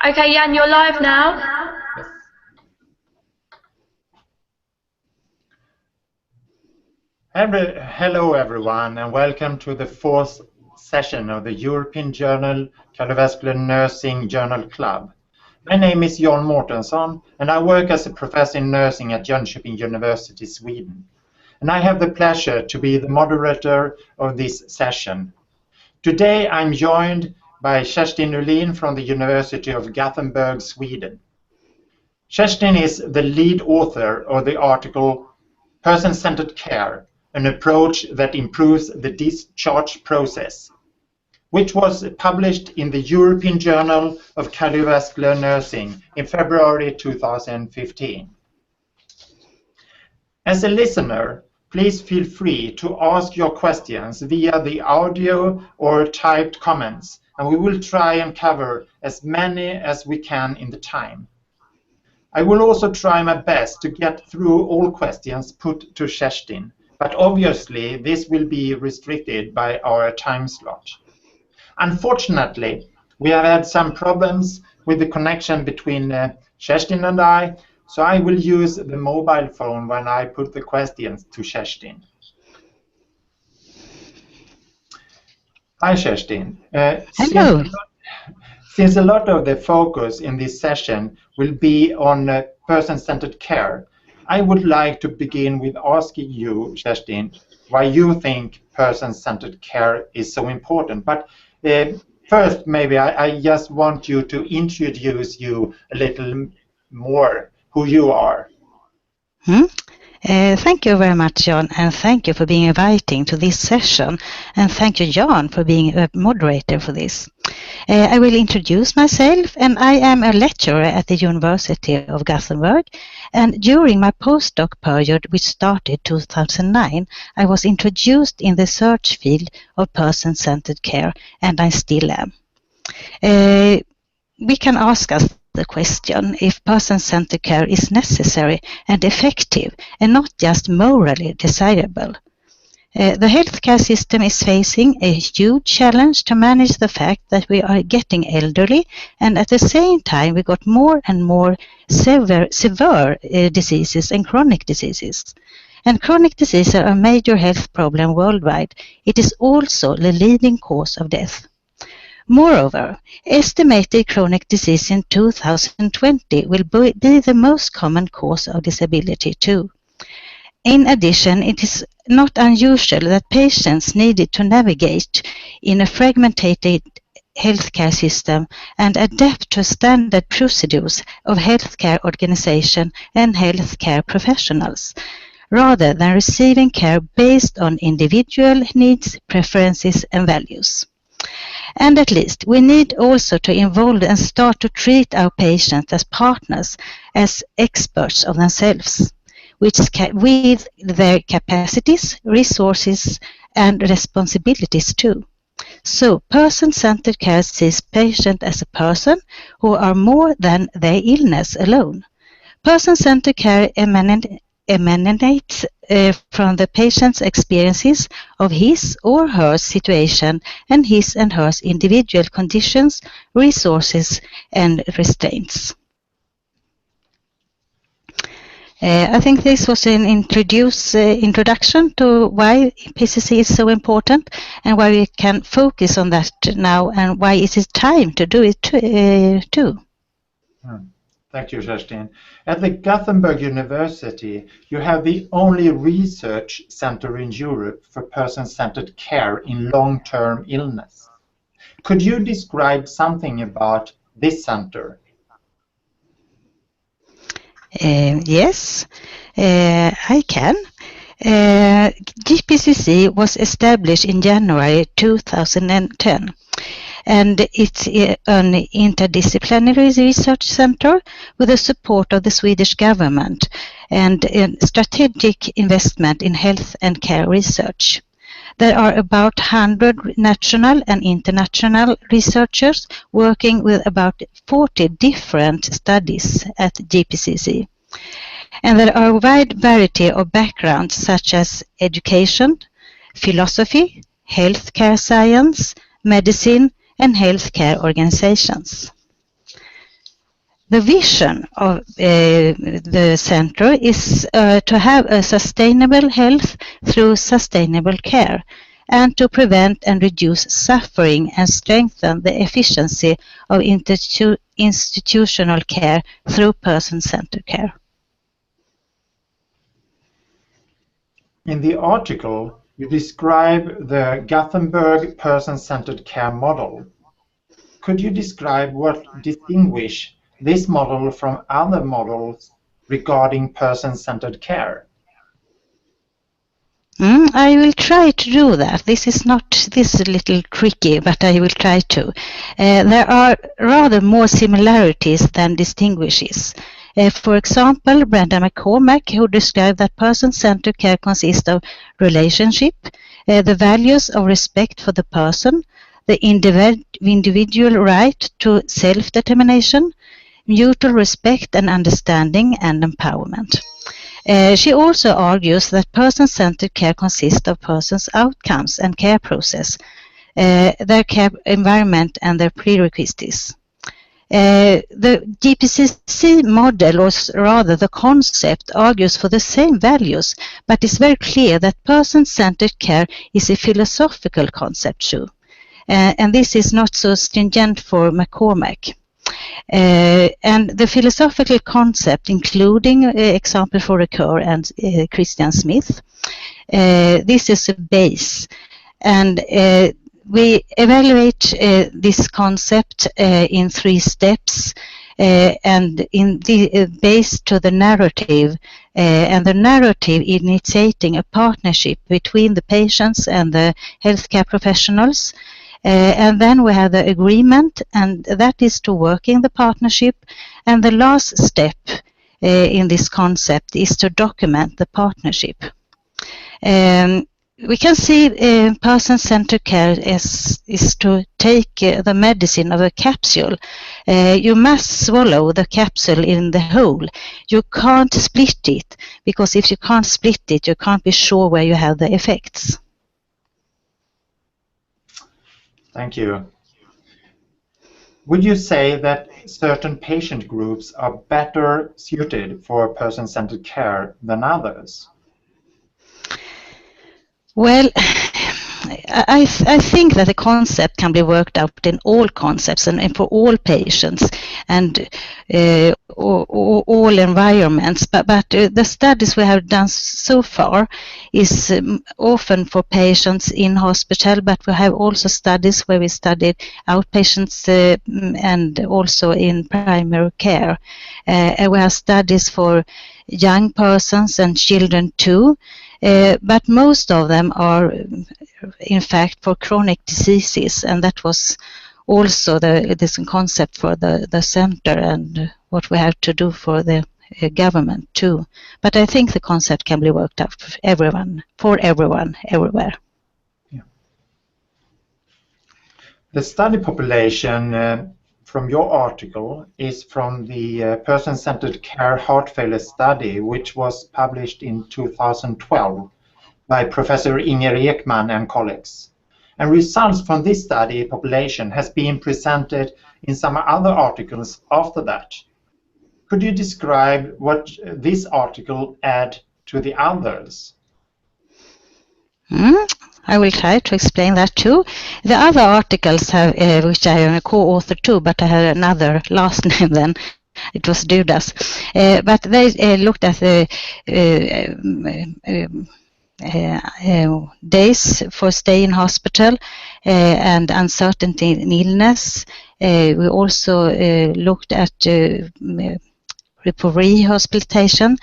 Okay, Jan, you're live now. Yes. Hello everyone, and welcome to the fourth session of the European Journal Cardiovascular Nursing Journal Club. My name is Jan Mårtensson, and I work as a professor in nursing at Jönköping University, Sweden. And I have the pleasure to be the moderator of this session. Today I'm joined by Kerstin Ulin from the University of Gothenburg, Sweden. Kerstin is the lead author of the article Person-Centered Care, an approach that improves the discharge process, which was published in the European Journal of Cardiovascular Nursing in February 2015. As a listener, please feel free to ask your questions via the audio or typed comments, and we will try and cover as many as we can in the time. I will also try my best to get through all questions put to Kerstin, but obviously this will be restricted by our time slot. Unfortunately, we have had some problems with the connection between Kerstin and I, so I will use the mobile phone when I put the questions to Kerstin. Hi Kerstin. Hello. Since a lot of the focus in this session will be on person-centered care, I would like to begin with asking you, Kerstin, why you think person-centered care is so important. But first, maybe I just want you to introduce you a little more, who you are. Thank you very much, Jan, and thank you for being inviting to this session, and thank you, Jan, for being a moderator for this. I will introduce myself, and I am a lecturer at the University of Gothenburg, and during my postdoc period, which started 2009, I was introduced in the search field of person-centered care, and I still am. We can ask us the question if person-centered care is necessary and effective and not just morally desirable. The healthcare system is facing a huge challenge to manage the fact that we are getting elderly, and at the same time we got more and more severe diseases and chronic diseases. And chronic diseases are a major health problem worldwide. It is also the leading cause of death. Moreover, estimated chronic disease in 2020 will be the most common cause of disability too. In addition, it is not unusual that patients needed to navigate in a fragmented healthcare system and adapt to standard procedures of healthcare organization and healthcare professionals, rather than receiving care based on individual needs, preferences, and values. And at least we need also to involve and start to treat our patients as partners, as experts of themselves, with their capacities, resources, and responsibilities too. So person-centered care sees patient as a person who are more than their illness alone. Person-centered care emanates from the patient's experiences of his or her situation and his and her individual conditions, resources, and restraints. I think this was an introduction to why PCC is so important and why we can focus on that now and why it is time to do it too. Thank you, Kerstin. At the Gothenburg University, you have the only research center in Europe for person-centered care in long-term illness. Could you describe something about this center? Yes, I can. DPCC was established in January 2010. And it's an interdisciplinary research center with the support of the Swedish government and a strategic investment in health and care research. There are about 100 national and international researchers working with about 40 different studies at DPCC. And there are a wide variety of backgrounds such as education, philosophy, healthcare science, medicine, and healthcare organizations. The vision of the center is to have a sustainable health through sustainable care, and to prevent and reduce suffering and strengthen the efficiency of institutional care through person-centered care. In the article, you describe the Gothenburg person-centered care model. Could you describe what distinguishes this model from other models regarding person-centered care? I will try to do that. This is a little tricky, but I will try to. There are rather more similarities than distinguishes. For example, Brenda McCormack, who described that person-centered care consists of relationship, the values of respect for the person, the individual right to self-determination, mutual respect and understanding, and empowerment. She also argues that person-centered care consists of persons' outcomes and care process, their care environment and their prerequisites. The DPCC model, or rather the concept, argues for the same values, but it's very clear that person-centered care is a philosophical concept too. And this is not so stringent for McCormack. And the philosophical concept, including example for Ricoeur and Christian Smith, this is a base, and we evaluate this concept in 3 steps, and in the base to the narrative, and the narrative initiating a partnership between the patients and the healthcare professionals. And then we have the agreement, and that is to work in the partnership. And the last step in this concept is to document the partnership. We can see person-centered care is to take the medicine of a capsule. You must swallow the capsule in the whole. You can't split it, because if you can't split it, you can't be sure where you have the effects. Thank you. Would you say that certain patient groups are better suited for person-centered care than others? Well, I think that the concept can be worked out in all concepts and for all patients and all environments. But the studies we have done so far is often for patients in hospital, but we have also studies where we studied outpatients and also in primary care. And we have studies for young persons and children too. But most of them are, in fact, for chronic diseases, and that was also this concept for the center and what we have to do for the government too. But I think the concept can be worked out for everyone, everywhere. Yeah. The study population from your article is from the person-centered care heart failure study, which was published in 2012 by Professor Inger Ekman and colleagues. And results from this study population has been presented in some other articles after that. Could you describe what this article adds to the others? I will try to explain that too. The other articles have, which I am a co-author too, but I had another last name then. It was Dudas. But they looked at the days for stay in hospital and uncertainty in illness. We also looked at re-hospitalization,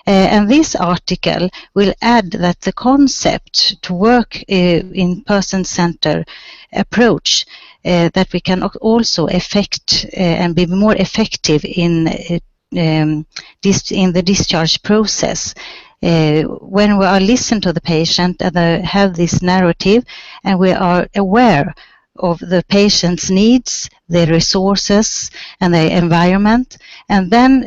and this article will add that the concept to work in person-centered approach, that we can also affect and be more effective in the discharge process. When we are listening to the patient and have this narrative, and we are aware of the patient's needs, their resources, and their environment, and then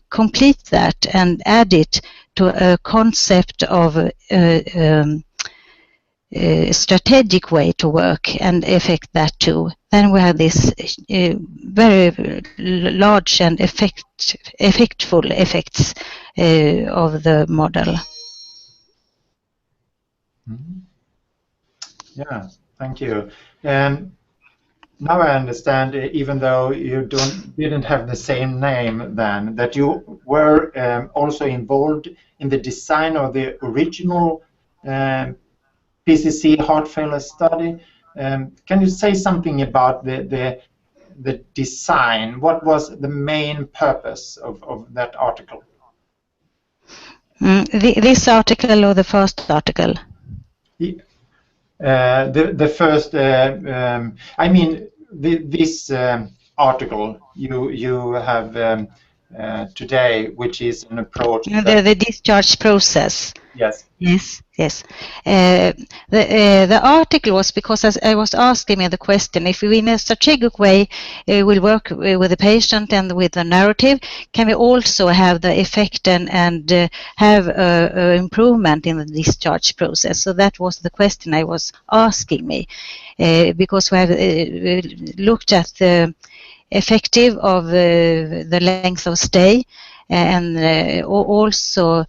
complete that and add it to a concept of a strategic way to work and affect that too. then we have this very large and effectful effects of the model. Yeah, thank you. Now I understand, even though you didn't have the same name then, that you were also involved in the design of the original PCC heart failure study. Can you say something about the design? What was the main purpose of that article? This article or the first article? The first, I mean, this article you have today, which is an approach. The discharge process. Yes. Yes, yes. The article was because I was asking me the question, if we in a strategic way will work with the patient and with the narrative, can we also have the effect and have improvement in the discharge process? So that was the question I was asking me, because we have looked at the effective of the length of stay and also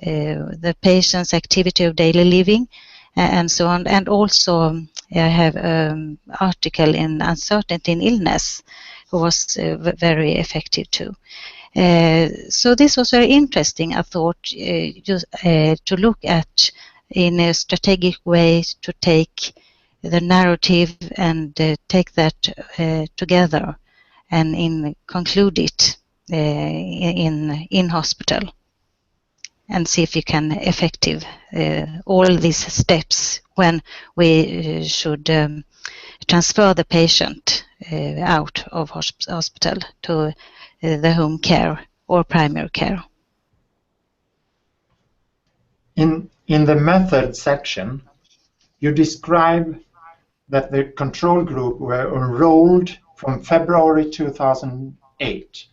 the patient's activity of daily living and so on, and also I have an article in uncertainty in illness who was very effective too. So this was very interesting, I thought, to look at in a strategic way, to take the narrative and take that together and conclude it in hospital, and see if you can effective all these steps when we should transfer the patient out of hospital to the home care or primary care. In the method section, you describe that the control group were enrolled from February 2008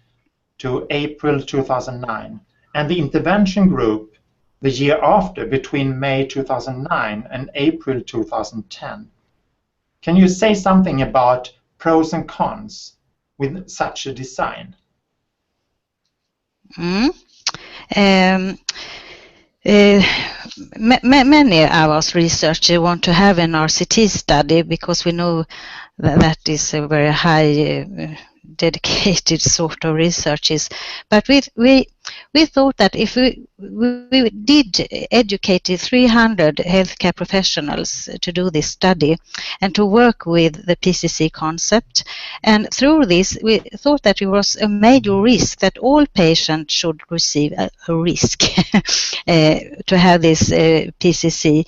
to April 2009. And the intervention group the year after, between May 2009 and April 2010. Can you say something about pros and cons with such a design? Many of us researchers want to have an RCT study because we know that is a very high dedicated sort of researches, but we thought that if we did educate 300 healthcare professionals to do this study and to work with the PCC concept, and through this we thought that it was a major risk that all patients should receive a risk to have this PCC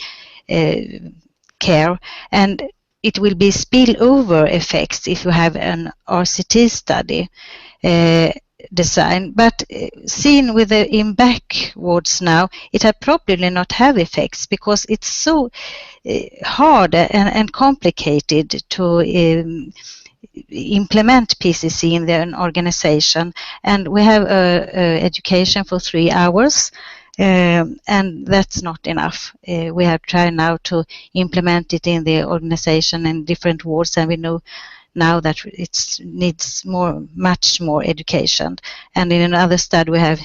care, and it will be spillover effects if you have an RCT study design. But seen with the in backwards now, it had probably not have effects because it's so hard and complicated to implement PCC in an organization, and we have education for 3 hours. And that's not enough. We have tried now to implement it in the organization in different wards, and we know now that it needs much more education. And in another study we have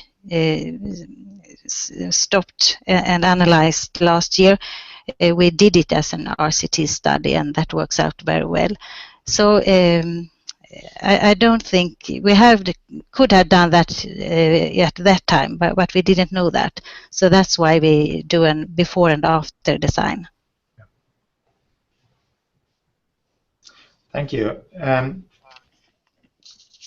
stopped and analyzed last year, we did it as an RCT study, and that works out very well. So I don't think we could have done that at that time, but we didn't know that. So that's why we do a before and after design. Thank you.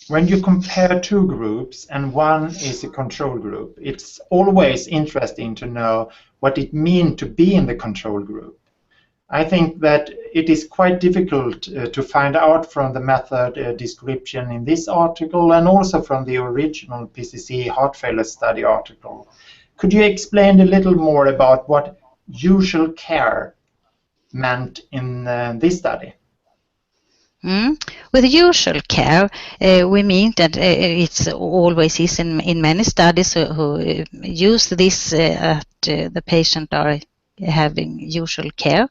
When you compare two groups and one is a control group, it's always interesting to know what it means to be in the control group. I think that it is quite difficult to find out from the method description in this article and also from the original PCC heart failure study article. Could you explain a little more about what usual care meant in this study? With usual care, we mean that it's always is in many studies who use this at the patient are having usual care.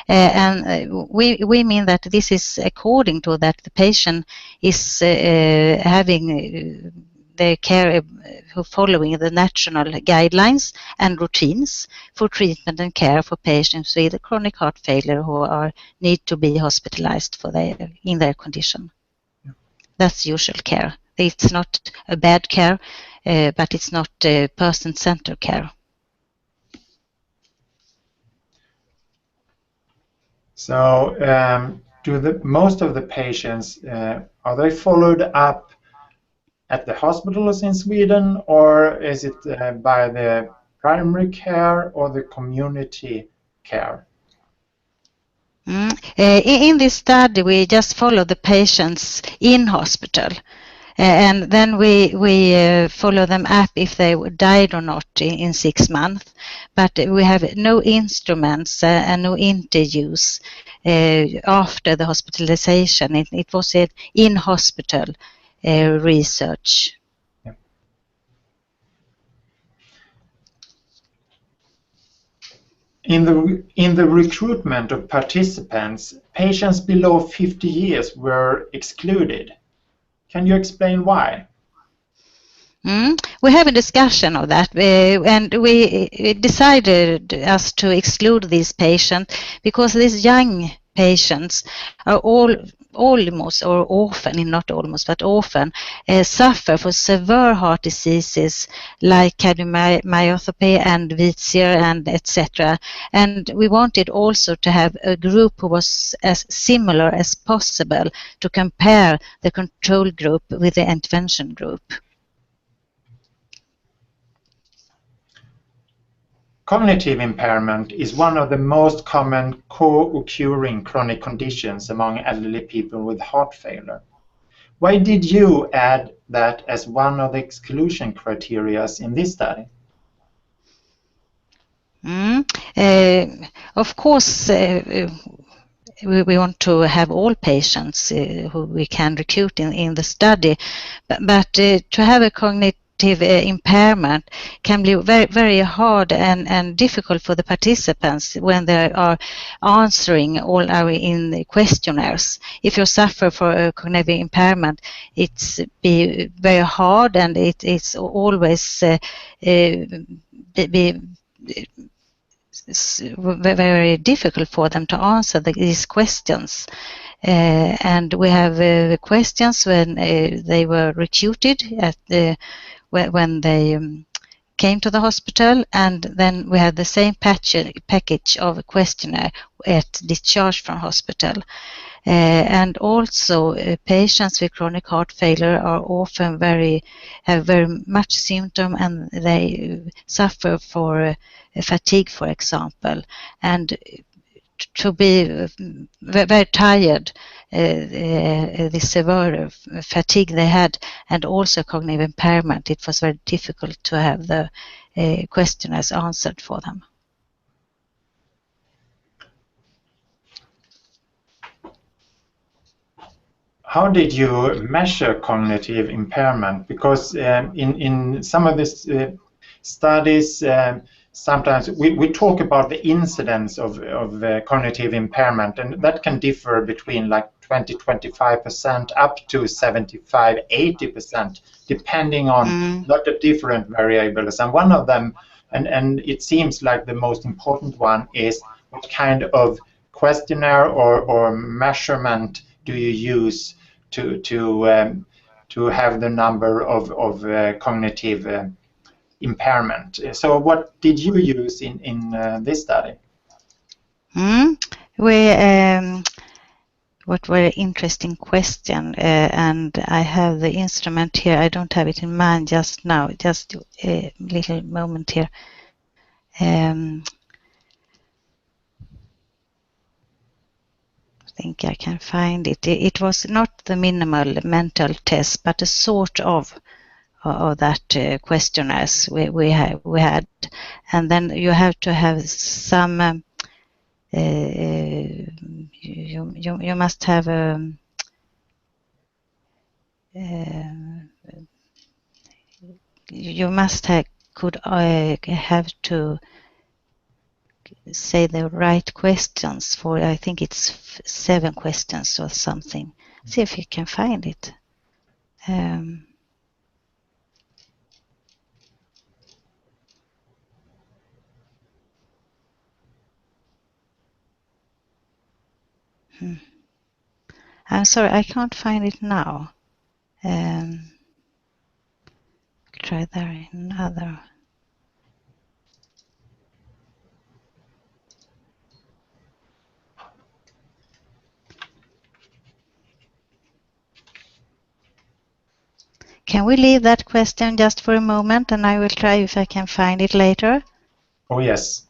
We mean that this is according to that the patient is having the care following the national guidelines and routines for treatment and care for patients with chronic heart failure who need to be hospitalized in their condition. Yeah. That's usual care. It's not a bad care, but it's not person-centered care. So, do most of the patients are they followed up at the hospitals in Sweden, or is it by the primary care or the community care? In this study, we just follow the patients in hospital. And then we follow them up if they died or not in 6 months. But we have no instruments and no interviews after the hospitalization. It was an in-hospital research. Yeah. In the recruitment of participants, patients below 50 years were excluded. Can you explain why? We have a discussion of that, and we decided us to exclude these patients because these young patients are almost or often, not almost, but often suffer from severe heart diseases like cardiomyopathy and Vizier and etc. And we wanted also to have a group who was as similar as possible to compare the control group with the intervention group. Cognitive impairment is one of the most common co-occurring chronic conditions among elderly people with heart failure. Why did you add that as one of the exclusion criteria in this study? Of course, we want to have all patients who we can recruit in the study, but to have a cognitive impairment can be very, very hard and difficult for the participants when they are answering all our in the questionnaires. If you suffer for a cognitive impairment, it's be very hard, and it's always very difficult for them to answer these questions. And we have questions when they were recruited when they came to the hospital, and then we had the same package of a questionnaire at discharge from hospital. And also patients with chronic heart failure are often have very much symptom, and they suffer for fatigue, for example, and to be very tired, the severe fatigue they had, and also cognitive impairment. It was very difficult to have the questionnaires answered for them. How did you measure cognitive impairment? Because in some of these studies, sometimes we talk about the incidence of cognitive impairment, and that can differ between like 20-25% up to 75-80%, depending on a lot of different variables. And one of them, and it seems like the most important one, is what kind of questionnaire or measurement do you use to have the number of cognitive impairment. So what did you use in this study? What very interesting question, and I have the instrument here. I don't have it in mind just now, just a little moment here. I think I can find it. It was not the minimal mental test, but a sort of that questionnaires we had, and then you have to have some. You must have say the right questions for, I think it's 7 questions or something. See if you can find it. I'm sorry, I can't find it now. Try there another. Can we leave that question just for a moment, and I will try if I can find it later? Oh, yes.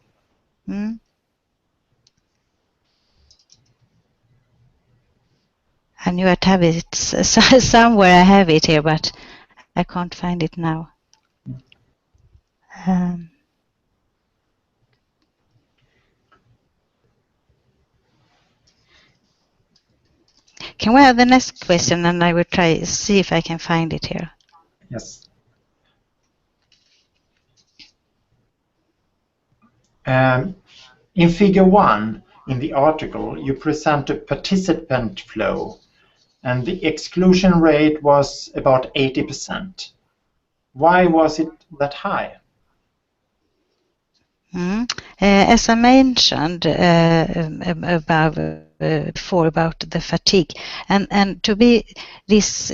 I knew I'd have it somewhere. I have it here, but I can't find it now. Can we have the next question, and I will try see if I can find it here. Yes. In figure 1 in the article, you present a participant flow, and the exclusion rate was about 80%. Why was it that high? As I mentioned before about the fatigue, and to be this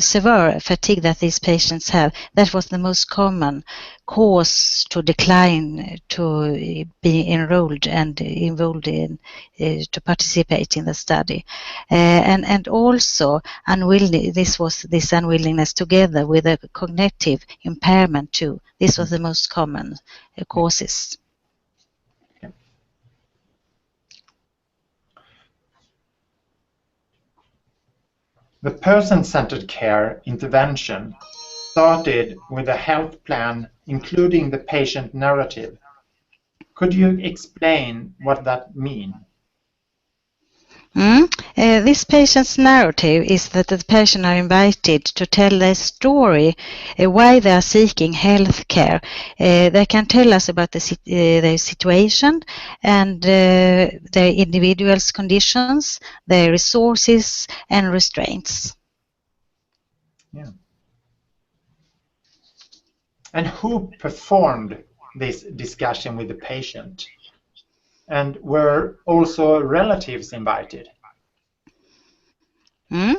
severe fatigue that these patients have, that was the most common cause to decline to be enrolled and involved in to participate in the study, and also this unwillingness together with a cognitive impairment too. This was the most common causes. The person-centered care intervention started with a health plan including the patient narrative. Could you explain what that means? This patient's narrative is that the patient are invited to tell their story, why they are seeking health care. They can tell us about their situation and their individual's conditions, their resources and restraints. Yeah. And who performed this discussion with the patient? And were also relatives invited? The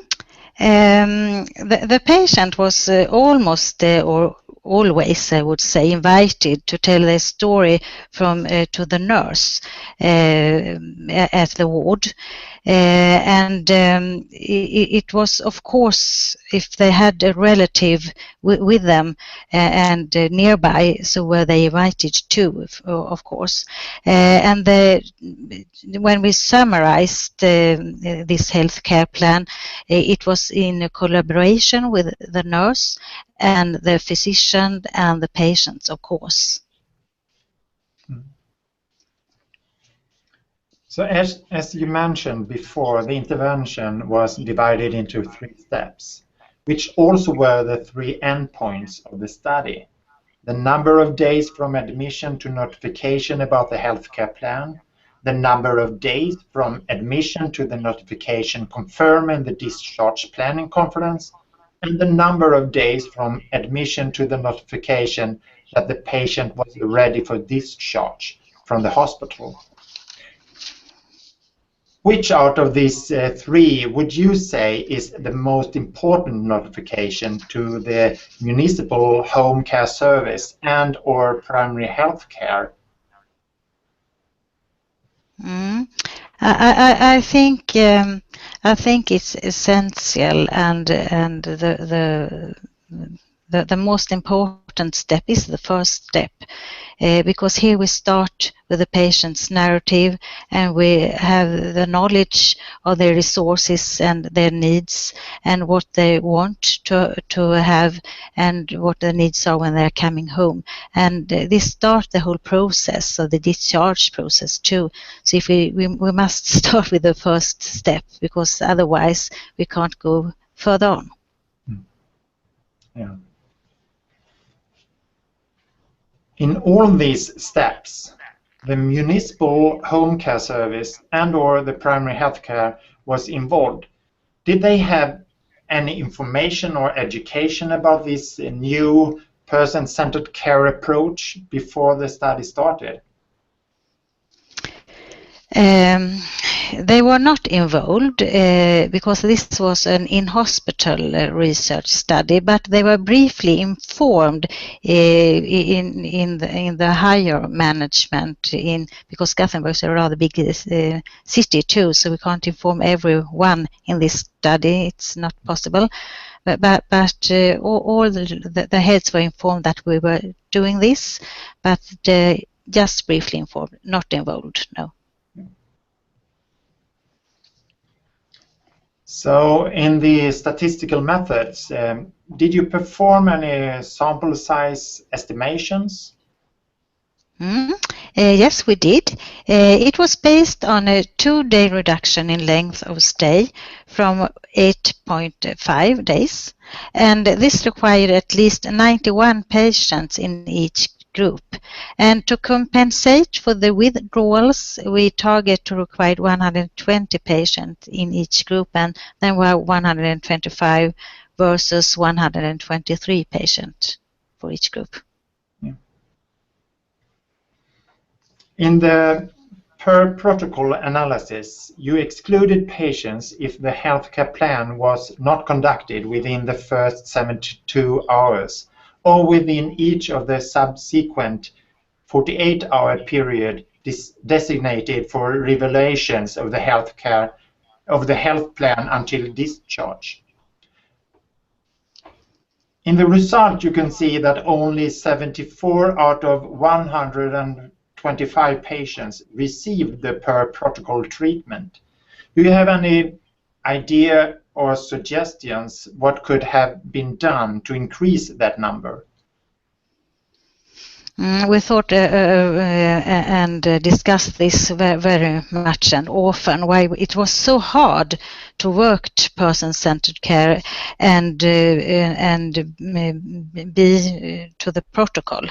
patient was almost or always, I would say, invited to tell their story to the nurse at the ward. And it was, of course, if they had a relative with them and nearby, so were they invited too, of course. And when we summarized this healthcare plan, it was in a collaboration with the nurse and the physician and the patients, of course. So as you mentioned before, the intervention was divided into 3 steps, which also were the 3 endpoints of the study. The number of days from admission to notification about the healthcare plan, the number of days from admission to the notification confirming the discharge planning conference, and the number of days from admission to the notification that the patient was ready for discharge from the hospital. Which out of these 3 would you say is the most important notification to the municipal home care service and or primary health care? I think it's essential, and the most important step is the first step, because here we start with the patient's narrative and we have the knowledge of their resources and their needs and what they want to have and what their needs are when they're coming home. And this starts the whole process of the discharge process too. So if we must start with the first step, because otherwise we can't go further on. Yeah. In all these steps, the municipal home care service and or the primary health care was involved, did they have any information or education about this new person-centered care approach before the study started? They were not involved because this was an in-hospital research study, but they were briefly informed in the higher management because Gothenburg is a rather big city too, so we can't inform everyone in this study. It's not possible. But all the heads were informed that we were doing this, but just briefly informed, not involved, no. So in the statistical methods, did you perform any sample size estimations? Yes, we did. It was based on a 2-day reduction in length of stay from 8.5 days, and this required at least 91 patients in each group. And to compensate for the withdrawals, we target to require 120 patients in each group, and then we are 125 versus 123 patients for each group. In the Perprotocol analysis, you excluded patients if the healthcare plan was not conducted within the first 72 hours or within each of the subsequent 48-hour period designated for revelations of the health plan until discharge. In the result, you can see that only 74 out of 125 patients received the Perprotocol treatment. Do you have any idea or suggestions what could have been done to increase that number? We thought and discussed this very much and often, why it was so hard to work person-centered care and be to the protocol.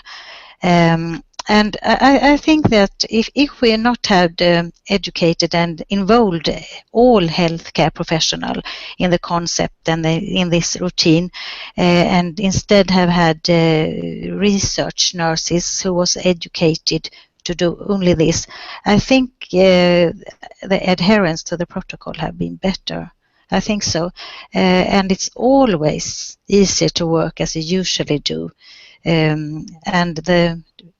And I think that if we not had educated and involved all healthcare professionals in the concept and in this routine, and instead have had research nurses who was educated to do only this, I think the adherence to the protocol have been better. I think so. And it's always easier to work as you usually do. And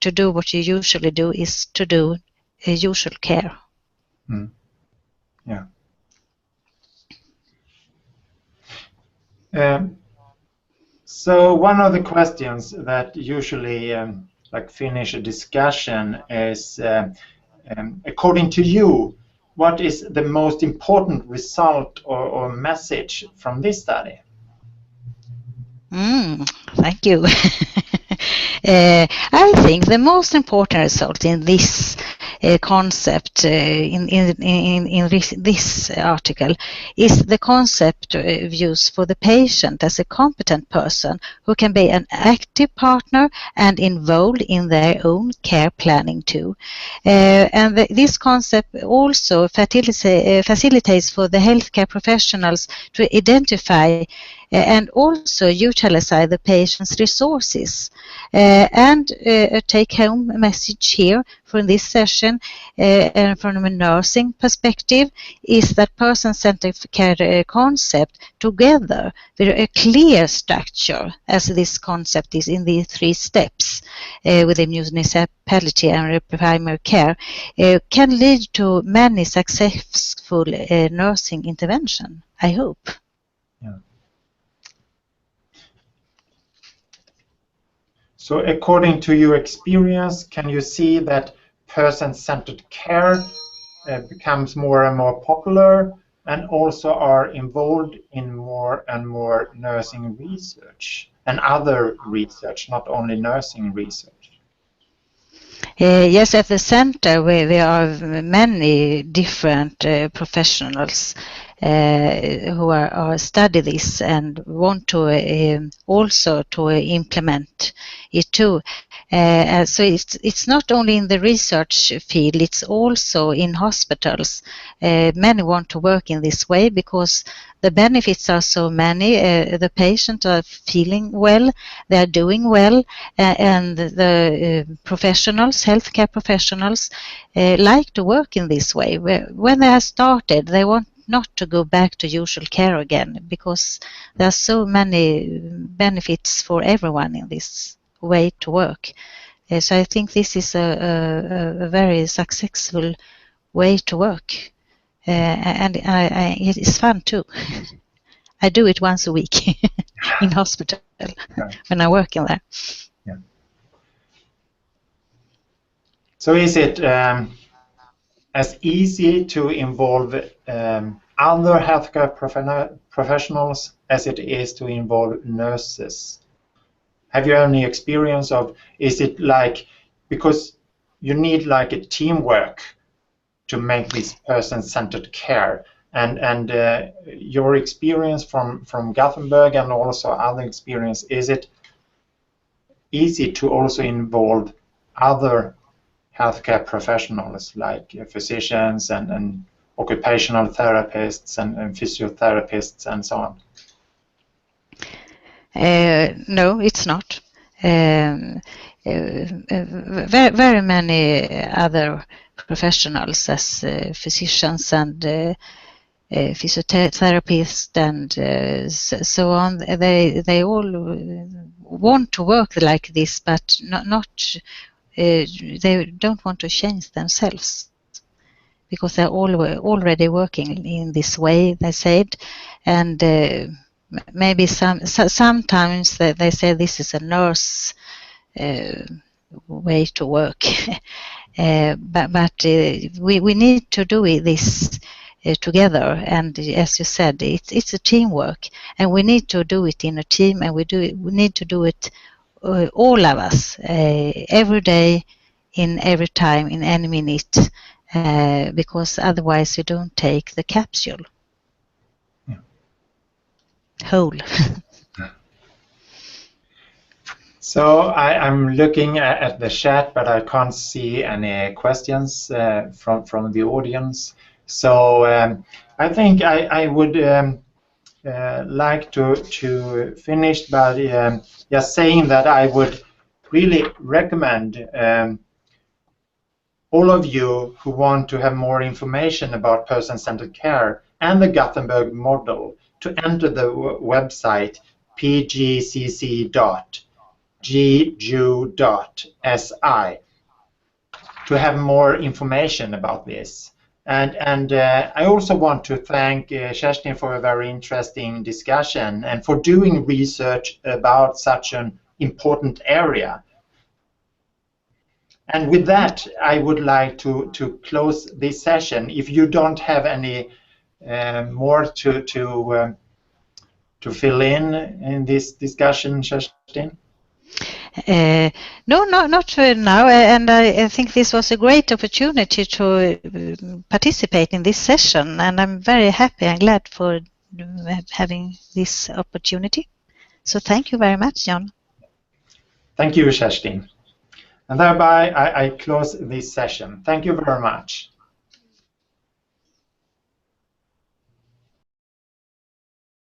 to do what you usually do is to do usual care. Yeah. So one of the questions that usually finish a discussion is, according to you, what is the most important result or message from this study? Thank you. I think the most important result in this concept in this article is the concept of use for the patient as a competent person who can be an active partner and involved in their own care planning too. And this concept also facilitates for the healthcare professionals to identify and also utilize the patient's resources. And a take-home message here from this session and from a nursing perspective is that person-centered care concept together with a clear structure, as this concept is in the 3 steps with the municipality and primary care, can lead to many successful nursing intervention, I hope. Yeah. So according to your experience, can you see that person-centered care becomes more and more popular and also are involved in more and more nursing research and other research, not only nursing research? Yes, at the center there are many different professionals who are study this and want to also to implement it too. So it's not only in the research field, it's also in hospitals. Many want to work in this way because the benefits are so many. The patients are feeling well, they are doing well, and the professionals, healthcare professionals, like to work in this way. When they have started, they want not to go back to usual care again because there are so many benefits for everyone in this way to work. So I think this is a very successful way to work, and it is fun too. I do it once a week in hospital when I work in there. Yeah. So is it as easy to involve other healthcare professionals as it is to involve nurses? Have you any experience of, is it like, because you need like a teamwork to make this person-centered care, and your experience from Gothenburg and also other experience, is it easy to also involve other healthcare professionals like physicians and occupational therapists and physiotherapists and so on? No, it's not. Very many other professionals as physicians and physiotherapists and so on, they all want to work like this, but not they don't want to change themselves because they're already working in this way, they said, and maybe sometimes they say this is a nurse way to work, but we need to do this together, and as you said, it's a teamwork, and we need to do it in a team, and we need to do it all of us every day, in every time, in any minute, because otherwise you don't take the capsule whole. So I'm looking at the chat, but I can't see any questions from the audience. So I think I would like to finish by just saying that I would really recommend all of you who want to have more information about person-centered care and the Gothenburg model to enter the website pgcc.gju.si to have more information about this. And I also want to thank Kerstin for a very interesting discussion and for doing research about such an important area. And with that, I would like to close this session. If you don't have any more to fill in this discussion, Kerstin? No, not now, and I think this was a great opportunity to participate in this session, and I'm very happy and glad for having this opportunity. So thank you very much, John. Thank you, Kerstin. And thereby I close this session. Thank you very much.